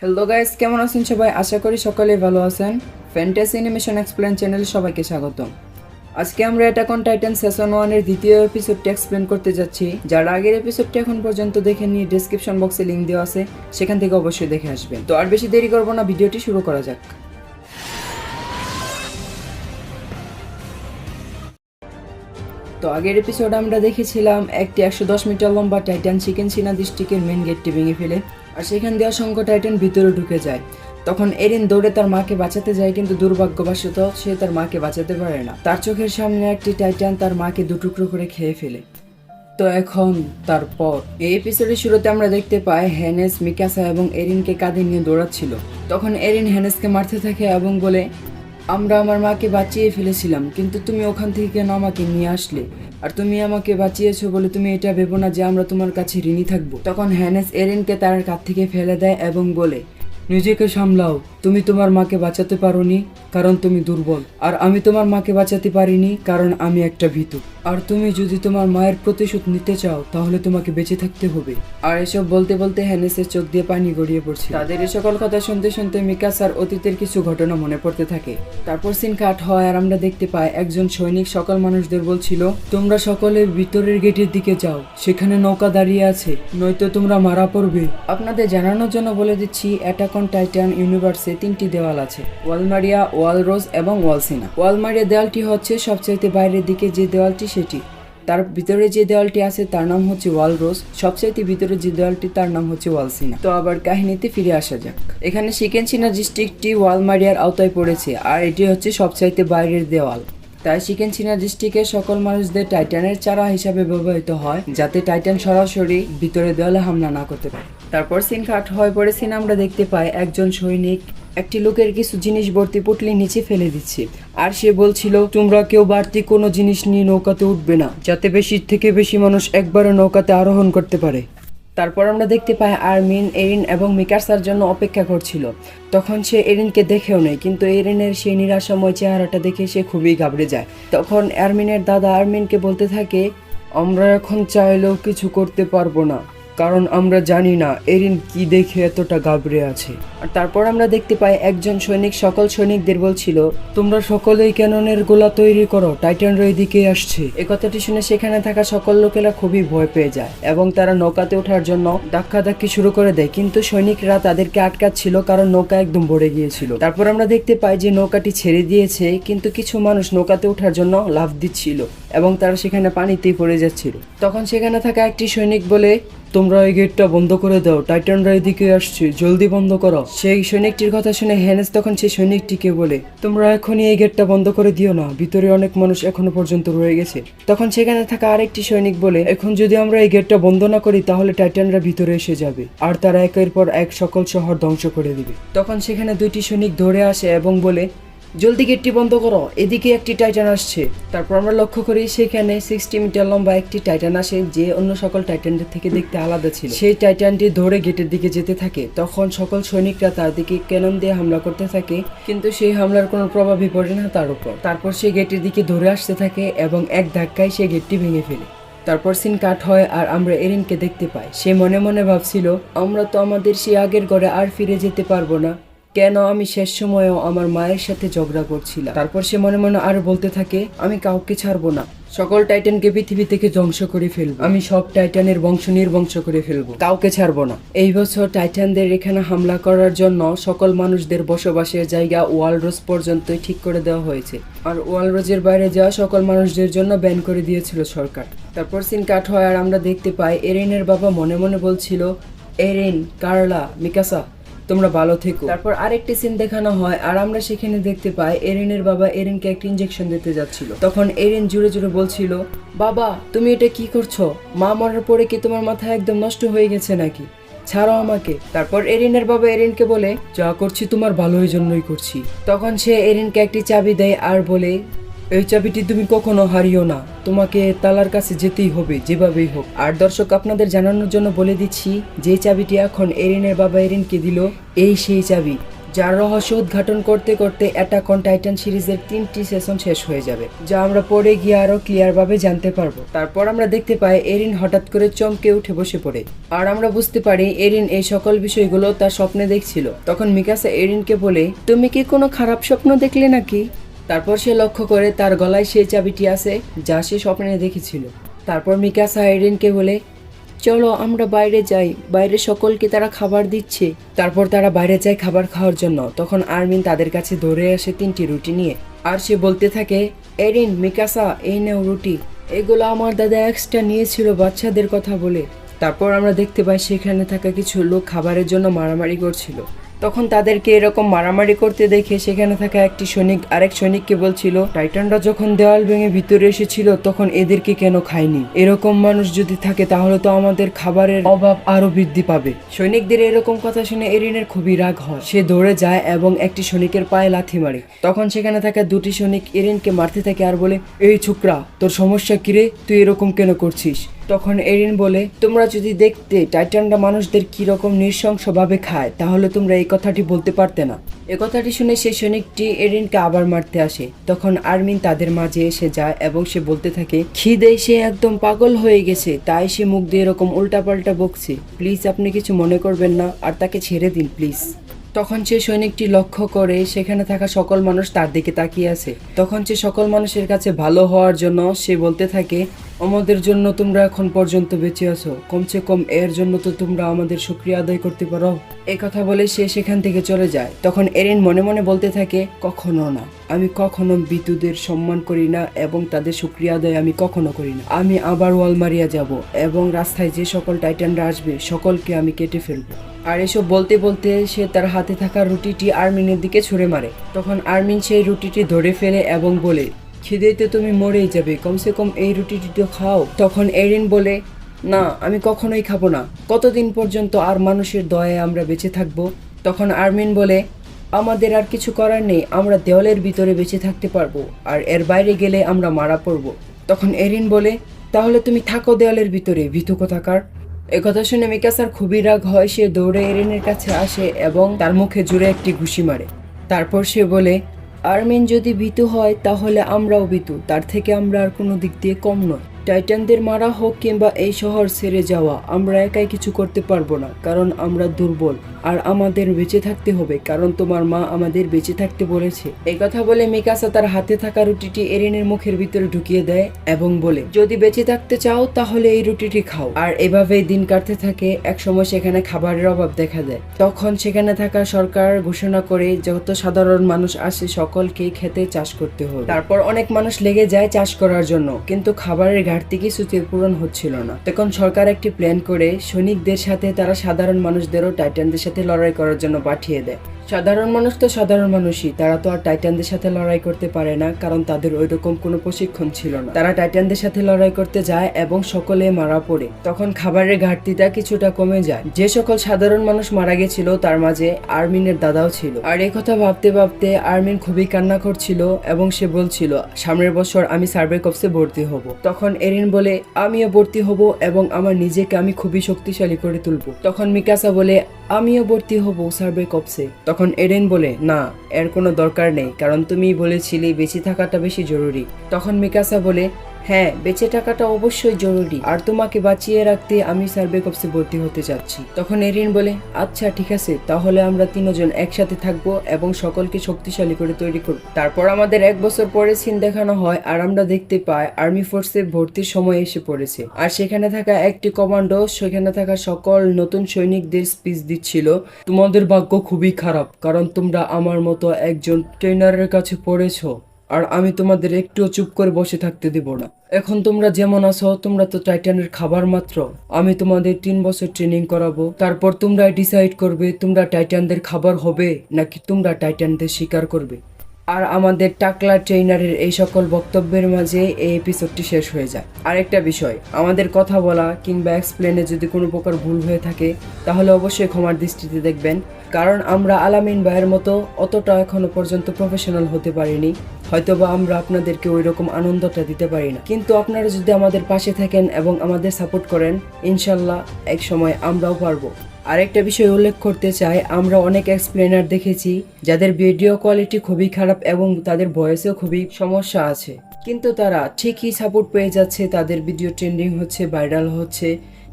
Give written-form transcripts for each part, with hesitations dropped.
Hello guys, কেমন আছেন সবাই? আশা করি সকলেই ভালো আছেন। ফ্যান্টাসি অ্যানিমেশন এক্সপ্লেন চ্যানেলে সবাইকে স্বাগতম। আজকে আমরা অ্যাটাক অন টাইটান সিজন 1 এর দ্বিতীয় এপিসোডটি এক্সপ্লেন করতে যাচ্ছি। যারা আগের এপিসোডটি এখন পর্যন্ত দেখেননি, ডেসক্রিপশন বক্সে লিংক দেওয়া আছে, সেখান থেকে অবশ্যই দেখে আসবেন। তো আর বেশি দেরি করব না, ভিডিওটি শুরু করা যাক। তো আগের এপিসোডে আমরা দেখেছিলাম একটি 110 মিটার লম্বা টাইটান চিকেন সিনা ডিস্ট্রিক্টের মেন গেটটি ভেঙে ফেলে, আর সেখান দিয়ে অসংখ্য টাইটান ভিতরে ঢুকে যায়। তখন এরিন দৌড়ে তার মাকে বাঁচাতে যায়, কিন্তু দুর্ভাগ্যবশত সে তার মাকে বাঁচাতে পারে না। তার চোখের সামনে একটি টাইটান তার মাকে দুটুকরো করে খেয়ে ফেলে। তো এখন তারপর এই এপিসোডের শুরুতে আমরা দেখতে পাই হ্যানেস, মিকাসা এবং এরিনকে কাঁধে নিয়ে দৌড়াচ্ছিল। তখন এরিন হ্যানেসকে মারতে থাকে এবং বলে, আমরা আমার মাকে বাঁচিয়ে ফেলেছিলাম, কিন্তু তুমি ওখান থেকে কেন আমাকে নিয়ে আসলে? আর তুমি আমাকে বাঁচিয়েছো বলে তুমি এটা ভেবো না যে আমরা তোমার কাছে ঋণী থাকবো। তখন হ্যানেস এরিনকে তার কাছ থেকে ফেলে দেয় এবং বলে, নিজেকে সামলাও, তুমি তোমার মাকে বাঁচাতে পারোনি কারণ তুমি দুর্বল, আর আমি তোমার মাকে বাঁচাতে পারিনি কারণ আমি একটা ভীতু। আর তুমি যদি তোমার মায়ের প্রতিশোধ নিতে চাও তাহলে তোমাকে বেঁচে থাকতে হবে। আর এসব বলতে বলতে হ্যানেসের চোখ দিয়ে পানি গড়িয়ে পড়ছে। তাদের এই সকল কথা শুনতে শুনতে মিকাসার অতীতের কিছু ঘটনা মনে পড়তে থাকে। তারপর সিন কাট হয় আর আমরা দেখতে পাই একজন সৈনিক সকল মানুষদের বলছিল, তোমরা সকলে ভিতরের গেটের দিকে যাও, সেখানে নৌকা দাঁড়িয়ে আছে, নয়তো তোমরা মারা পড়বে। আপনাদের জানানোর জন্য বলে দিচ্ছি, অ্যাটাক অন টাইটান ইউনিভার্সে 3টি দেওয়াল আছে, ওয়ালমারিয়া, ওয়ালরোজ এবং ওয়ালসিনা। ওয়ালমারিয়া দেওয়ালটি হচ্ছে সবচাইতে বাইরের দিকে যে দেওয়ালটি সেটি, তার ভিতরে যে দেওয়ালটি আছে তার নাম হচ্ছে ওয়ালরোজ, সবচাইতে ভিতরে যে দেওয়ালটি তার নাম হচ্ছে ওয়ালসিনা। তো আবার কাহিনীতে ফিরে আসা যাক। এখানে শিকেনসিনা ডিস্ট্রিক্টটি ওয়ালমারিয়ার আওতায় পড়েছে, আর এটি হচ্ছে সবচাইতে বাইরের দেওয়াল। তাই শিকেনসিনা ডিস্ট্রিক্টের সকল মানুষদের টাইটানের চারা হিসাবে ব্যবহৃত হয়, যাতে টাইটান সরাসরি ভিতরে দেওয়ালে হামলা না করতে পারে। তারপর সিন কাট হয়ে পড়ে সিন আমরা দেখতে পাই একজন সৈনিক একটি লোকের কিছু জিনিস ভর্তি পুটলি নিচে ফেলে দিচ্ছে, আর সে বলছিল, তোমরা কেউ বাড়তি কোনো জিনিস নিয়ে নৌকাতে উঠবে না, যাতে বেশি থেকে বেশি মানুষ একবারে নৌকাতে আরোহণ করতে পারে। তারপর আমরা দেখতে পাই আর্মিন, এরিন এবং মিকাসার জন্য অপেক্ষা করছিল। তখন সে এরিনকে দেখেও নেয়, কিন্তু এরিনের সেই নিরাশাময় চেহারাটা দেখে সে খুবই ঘাবড়ে যায়। তখন আর্মিনের দাদা আর্মিনকে বলতে থাকে, আমরা এখন চাইলেও কিছু করতে পারবো না, কারণ আমরা জানি না এরিন কি দেখে এতটা ঘাবড়ে আছে। আর তারপর আমরা দেখতে পাই একজন সৈনিক সকল সৈনিকদের বলছিল, তোমরা সকলেই ক্যাননের গোলা তৈরি করো, টাইটানরা এদিকে আসছে। এই কথাটি শুনে সেখানে থাকা সকল লোকেরা খুবই ভয় পেয়ে যায় এবং তারা নৌকাতে ওঠার জন্য ধাক্কাধাক্কি শুরু করে দেয়, কিন্তু সৈনিকরা তাদেরকে আটকাচ্ছিল কারণ নৌকা একদম ভরে গিয়েছিল। তারপর আমরা দেখতে পাই যে নৌকাটি ছেড়ে দিয়েছে, কিন্তু কিছু মানুষ নৌকাতে ওঠার জন্য লাফ দিচ্ছিল এবং তারা সেখানে পানিতেই পড়ে যাচ্ছিল। তখন সেখানে থাকা একটি সৈনিক বলে, তোমরা এই গেটটা বন্ধ করে দাও, টাইটানরা এদিকে আসছে, জলদি বন্ধ করো। সেই সৈনিকটির কথা শুনে হ্যানেস তখন সেই সৈনিকটিকে বলে, তোমরা এখনই এই গেটটা বন্ধ করে দিও না, ভিতরে অনেক মানুষ এখনো পর্যন্ত রয়ে গেছে। তখন সেখানে থাকা আরেকটি সৈনিক বলে, এখন যদি আমরা এই গেটটা বন্ধ না করি তাহলে টাইটানরা ভিতরে এসে যাবে, আর তারা একের পর এক সকল শহর ধ্বংস করে দিবে। তখন সেখানে 2টি সৈনিক ধরে আসে এবং বলে, জলদি গেটটি বন্ধ করো, এদিকে একটি টাইটান আসছে। তারপর আমরা লক্ষ্য করি সেখানে 60 মিটার লম্বা একটি টাইটান আসে, যে অন্য সকল টাইটানদের থেকে দেখতে আলাদা ছিল। সেই টাইটানটি ধরে গেটের দিকে যেতে থাকে। তখন সকল সৈনিকরা তার দিকে ক্যানন দিয়ে হামলা করতে থাকে, কিন্তু সেই হামলার কোনো প্রভাবই পড়ে না তার উপর। তারপর সে গেটের দিকে ধরে আসতে থাকে এবং এক ধাক্কায় সে গেটটি ভেঙে ফেলে। তারপর সিন কাট হয় আর আমরা এরিনকে দেখতে পাই। সে মনে মনে ভাবছিল, আমরা তো আমাদের সেই আগের ঘরে আর ফিরে যেতে পারবো না, কেন আমি শেষ সময়েও আমার মায়ের সাথে ঝগড়া করছিলাম। তারপর সে মনে মনে আরো বলতে থাকে, আমি কাউকে ছাড়বো না, সকল টাইটানকে পৃথিবী থেকে ধ্বংস করে ফেলবো, আমি সব টাইটানের বংশ নির্বংশ করে ফেলবো, কাউকে ছাড়বো না। এই বছর টাইটানদের এখানে হামলা করার জন্য সকল মানুষদের বসবাসের জায়গা ওয়ালরোজ পর্যন্তই ঠিক করে দেওয়া হয়েছে, আর ওয়ালরোজের বাইরে যাওয়া সকল মানুষদের জন্য ব্যান করে দিয়েছিল সরকার। তারপর সিন কাট হয় আর আমরা দেখতে পাই এরিনের বাবা মনে মনে বলছিল, এরিন, কার্লা, মিকাসা, তোমরা ভালো থেকো। তারপর আরেকটি সিন দেখানো হয় আর আমরা সেখানে দেখতে পাই এরিনের বাবা এরিনকে একটা ইনজেকশন দিতে যাচ্ছিল। তখন এরিন জোরে জোরে বলছিল, বাবা তুমি এটা কি করছো? মা মরার পরে কি তোমার মাথা একদম নষ্ট হয়ে গেছে নাকি? ছাড়ো আমাকে। তারপর এরিনের বাবা এরিনকে বলে, যা করছি তোমার ভালোর জন্যই করছি। তখন সে এরিনকে একটি চাবি দেয় আর বলে, এই চাবিটি তুমি কখনো হারিও না, তোমাকে তালার কাছে যেতেই হবে যেভাবেই হোক। আর দর্শক, আপনাদের জানানোর জন্য বলে দিচ্ছি, যে চাবিটি এখন এরিনের বাবা এরিনকে দিল, এই সেই চাবি যার রহস্য উদ্ঘাটন করতে করতে অ্যাটাক অন টাইটান সিরিজের 3টি সেশন শেষ হয়ে যাবে, যা আমরা পরে গিয়ে আরো ক্লিয়ারভাবে জানতে পারবো। তারপর আমরা দেখতে পাই এরিন হঠাৎ করে চমকে উঠে বসে পড়ে, আর আমরা বুঝতে পারি এরিন এই সকল বিষয়গুলো তার স্বপ্নে দেখছিল। তখন মিকাসা এরিনকে বলে, তুমি কি কোনো খারাপ স্বপ্ন দেখলে নাকি? তারপর সে লক্ষ্য করে তার গলায় সেই চাবিটি আছে যা সে স্বপ্নে দেখেছিল। তারপর মিকাসা এরিনকে বলে, চলো আমরা বাইরে যাই, বাইরে সকলকে তারা খাবার দিচ্ছে। তারপর তারা বাইরে যায় খাবার খাওয়ার জন্য। তখন আর্মিন তাদের কাছে দৌড়ে আসে 3টি রুটি নিয়ে, আর সে বলতে থাকে, এরিন, মিকাসা, এই নাও রুটি, এগুলো আমার দাদা এক্সট্রা নিয়েছিল বাচ্চাদের কথা বলে। তারপর আমরা দেখতে পাই সেখানে থাকা কিছু লোক খাবারের জন্য মারামারি করছিল। তখন তাদেরকে এরকম মারামারি করতে দেখে সেখানে থাকা একটি সৈনিক আরেক সৈনিককে বলছিল, টাইটানরা যখন দেওয়াল ভেঙে ভিতরে এসেছিল তখন এদেরকে কেন খায়নি? এরকম মানুষ যদি থাকে তাহলে তো আমাদের খাবারের অভাব আরো বৃদ্ধি পাবে। সৈনিকদের এরকম কথা শুনে এরিনের খুবই রাগ হয়। সে দৌড়ে যায় এবং একটি সৈনিকের পায়ে লাথি মারে। তখন সেখানে থাকা 2টি সৈনিক এরিনকে মারতে থাকে আর বলে, এই ছোকরা, তোর সমস্যা কিরে? তুই এরকম কেন করছিস? তখন এরিন বলে, তোমরা যদি দেখতে টাইটানরা মানুষদের কিরকম নৃশংসভাবে খায় তাহলে তোমরা এই কথাটি বলতে পারতে না। এ কথাটি শুনে সেই সৈনিকটি এরিনকে আবার মারতে আসে। তখন আর্মিন তাদের মাঝে এসে যায় এবং সে বলতে থাকে, খিদেয় সে একদম পাগল হয়ে গেছে, তাই সে মুখ দিয়ে এরকম উল্টাপাল্টা বকছে। প্লিজ আপনি কিছু মনে করবেন না, আর তাকে ছেড়ে দিন প্লিজ। তখন সে সৈনিকটি লক্ষ্য করে সেখানে থাকা সকল মানুষ তার দিকে তাকিয়ে আছে। তখন সে সকল মানুষের কাছে ভালো হওয়ার জন্য সে বলতে থাকে, আমাদের জন্য তোমরা এখন পর্যন্ত বেঁচে আছো, কমসে কম এর জন্য তো তোমরা আমাদের শুকরিয়া আদায় করতে পারো। এই কথা বলে সে সেখান থেকে চলে যায়। তখন এরিন মনে মনে বলতে থাকে, কখনো না, আমি কখনো বিতুদের সম্মান করি না এবং তাদের শুকরিয়া আদায় আমি কখনো করি না। আমি আবার ওয়ালমারিয়া যাব এবং রাস্তায় যে সকল টাইটানরা আসবে সকলকে আমি কেটে ফেলবো। আর এসব বলতে বলতে সে তার হাতে থাকা রুটিটি আর্মিনের দিকে ছুঁড়ে মারে। তখন আর্মিন সেই রুটিটি ধরে ফেলে এবং বলে, খিদেতে তুমি মরেই যাবে, কমসে কম এই রুটিটি তো খাও। তখন এরিন বলে, না, আমি কখনোই খাবো না। কতদিন পর্যন্ত আর মানুষের দয়ায় আমরা বেঁচে থাকবো? তখন আর্মিন বলে, আমাদের আর কিছু করার নেই, আমরা দেওয়ালের ভিতরে বেঁচে থাকতে পারবো, আর এর বাইরে গেলে আমরা মারা পড়বো। তখন এরিন বলে, তাহলে তুমি থাকো দেওয়ালের ভিতরে, ভীতু কোথাকার। একথা শুনে মিকাসার খুবই রাগ হয়। সে দৌড়ে এরিনের কাছে আসে এবং তার মুখে জুড়ে একটি ঘুষি মারে। তারপর সে বলে, আর্মিন যদি ভীতু হয় তাহলে আমরাও ভীতু, তার থেকে আমরা আর কোনো দিক দিয়ে কম নয়। টাইটানদের মারা হোক কিংবা এই শহর ছেড়ে যাওয়া, আমরা একাই কিছু করতে পারবো না, কারণ আমরা দুর্বল, আর আমাদের বেঁচে থাকতে হবে কারণ তোমার মা আমাদের বেঁচে থাকতে বলেছে। এই কথা বলে মিকাসা তার হাতে থাকা রুটিটি এরিনের মুখের ভিতরে ঢুকিয়ে দেয় এবং বলে, যদি বেঁচে থাকতে চাও তাহলে এই রুটিটি খাও। আর এভাবেই দিন কাটতে থাকে। একসময় সেখানে খাবারের অভাব দেখা দেয়। তখন সেখানে থাকা সরকার ঘোষণা করে যত সাধারণ মানুষ আসে সকলকে খেতে চাষ করতে হবে। তারপর অনেক মানুষ লেগে যায় চাষ করার জন্য, কিন্তু খাবারের ঘাটতি কিছুতে পূরণ হচ্ছিল না। তখন সরকার একটি প্ল্যান করে সৈনিকদের সাথে তারা সাধারণ মানুষদেরও টাইটানদের সাথে লড়াই করার জন্য পাঠিয়ে দেয়। সাধারণ মানুষ তো সাধারণ মানুষই, তারা তো আর টাইটানদের সাথে লড়াই করতে পারে না, কারণ তাদের ওইরকম কোনো প্রশিক্ষণ ছিল না। তারা টাইটানদের সাথে লড়াই করতে যায় এবং সকলে মারা পড়ে। তখন খাবারের ঘাটতিটা কিছুটা কমে যায়। যে সকল সাধারণ মানুষ মারা গেছিল তার মাঝে আর্মিনের দাদাও ছিল। আর এই কথা ভাবতে ভাবতে আর্মিন খুবই কান্না করছিল এবং সে বলছিল, সামনের বছর আমি সার্ভে কর্পসে ভর্তি হব। তখন এরিন বলে, আমিও ভর্তি হব এবং আমার নিজেকে আমি খুবই শক্তিশালী করে তুলব। তখন মিকাসা বলে, আমিও ভর্তি হব সার্ভে কর্পসে। তখন এরিন বলে, না, এর কোনো দরকার নেই, কারণ তুমি বলেছিলে বেঁচে থাকাটা বেশি জরুরি। তখন মিকাসা বলে, হ্যাঁ, বেঁচে থাকাটা অবশ্যই জরুরি, আর তোমাকে বাঁচিয়ে রাখতে আমি সার্ভে কর্পসে ভর্তি হতে যাচ্ছি। তখন এরিন বলে, আচ্ছা ঠিক আছে, তাহলে আমরা 3 জন একসাথে থাকবো এবং সকলকে শক্তিশালী করে তৈরি করব। তারপর আমাদের 1 বছর পরে সিন দেখানো হয় আর আমরা দেখতে পাই আর্মি ফোর্সে ভর্তির সময় এসে পড়েছে। আর সেখানে থাকা একটি কমান্ডো সেখানে থাকা সকল নতুন সৈনিকদের স্পিচ দিচ্ছিল, তোমাদের ভাগ্য খুবই খারাপ, কারণ তোমরা আমার মতো একজন ট্রেনারের কাছে পড়েছো, আর আমি তোমাদের একটুও চুপ করে বসে থাকতে দেব না। এখন তোমরা যেমন আছো, তোমরা তো টাইটানের খাবার মাত্র। আমি তোমাদের 3 বছর ট্রেনিং করাবো, তারপর তোমরা ডিসাইড করবে তোমরা টাইটানদের খাবার হবে নাকি তোমরা টাইটানদের শিকার করবে। আর আমাদের টাকলা ট্রেনারের এই সকল বক্তব্যের মাঝে এই এপিসোডটি শেষ হয়ে যায়। আরেকটা বিষয়, আমাদের কথা বলা কিংবা এক্সপ্লেনে যদি কোনো প্রকার ভুল হয়ে থাকে তাহলে অবশ্যই ক্ষমার দৃষ্টিতে দেখবেন, কারণ আমরা আলামিন ভাইয়ের মতো অতটা এখনো পর্যন্ত প্রফেশনাল হতে পারিনি। হয়তোবা আমরা আপনাদেরকে ওই রকম আনন্দটা দিতে পারি না, কিন্তু আপনারা যদি আমাদের পাশে থাকেন এবং আমাদের সাপোর্ট করেন, ইনশাল্লাহ এক সময় আমরাও পারবো। আরেকটা বিষয় উল্লেখ করতে চাই, আমরা অনেক এক্সপ্লেনার দেখেছি যাদের ভিডিও কোয়ালিটি খুবই খারাপ এবং তাদের ভয়েসেও খুবই সমস্যা আছে, কিন্তু তারা ঠিকই সাপোর্ট পেয়ে যাচ্ছে, তাদের ভিডিও ট্রেন্ডিং হচ্ছে, ভাইরাল হচ্ছে।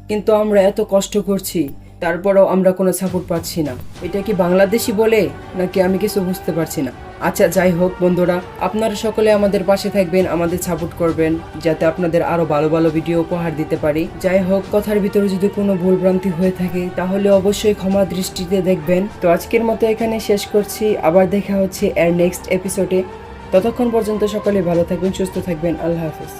কিন্তু আমরা এত কষ্ট করছি, তারপরেও আমরা কোনো সাপোর্ট পাচ্ছি না। এটা কি বাংলাদেশি বলে নাকি আমি কিছু বুঝতে পারছি না। আচ্ছা, যাই হোক বন্ধুরা, আপনারা সকলে আমাদের পাশে থাকবেন, আমাদের সাপোর্ট করবেন, যাতে আপনাদের আরো ভালো ভালো ভিডিও উপহার দিতে পারি। যাই হোক, কথার ভিতরে যদি কোনো ভুলভ্রান্তি হয়ে থাকে তাহলে অবশ্যই ক্ষমা দৃষ্টিতে দেখবেন। তো আজকের মতো এখানে শেষ করছি, আবার দেখা হচ্ছে এর নেক্সট এপিসোডে। ততক্ষণ পর্যন্ত সকলে ভালো থাকবেন, সুস্থ থাকবেন। আল্লাহ হাফেজ।